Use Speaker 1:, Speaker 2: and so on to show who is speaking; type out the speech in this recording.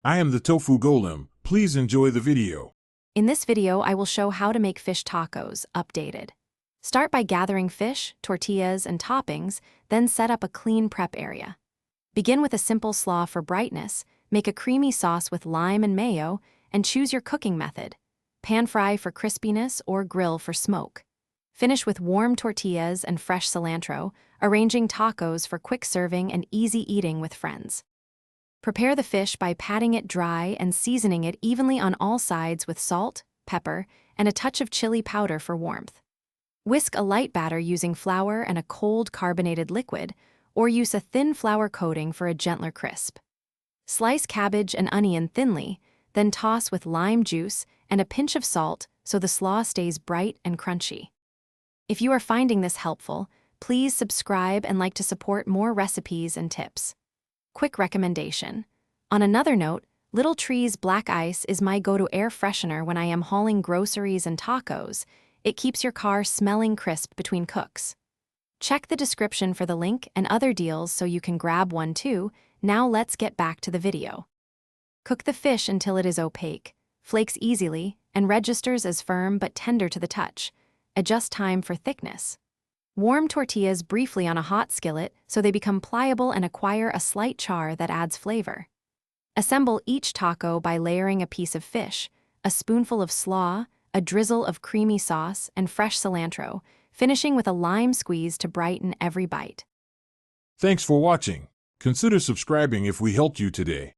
Speaker 1: I am the Tofu Golem. Please enjoy the video.
Speaker 2: In this video, I will show how to make fish tacos updated. Start by gathering fish, tortillas, and toppings, then set up a clean prep area. Begin with a simple slaw for brightness, make a creamy sauce with lime and mayo, and choose your cooking method. Pan fry for crispiness or grill for smoke. Finish with warm tortillas and fresh cilantro, arranging tacos for quick serving and easy eating with friends. Prepare the fish by patting it dry and seasoning it evenly on all sides with salt, pepper, and a touch of chili powder for warmth. Whisk a light batter using flour and a cold carbonated liquid, or use a thin flour coating for a gentler crisp. Slice cabbage and onion thinly, then toss with lime juice and a pinch of salt so the slaw stays bright and crunchy. If you are finding this helpful, please subscribe and like to support more recipes and tips. Quick recommendation. On another note, Little Tree's Black Ice is my go-to air freshener when I am hauling groceries and tacos. It keeps your car smelling crisp between cooks. Check the description for the link and other deals so you can grab one too. Now let's get back to the video. Cook the fish until it is opaque, flakes easily, and registers as firm but tender to the touch. Adjust time for thickness. Warm tortillas briefly on a hot skillet so they become pliable and acquire a slight char that adds flavor. Assemble each taco by layering a piece of fish, a spoonful of slaw, a drizzle of creamy sauce, and fresh cilantro, finishing with a lime squeeze to brighten every bite.
Speaker 1: Thanks for watching. Consider subscribing if we helped you today.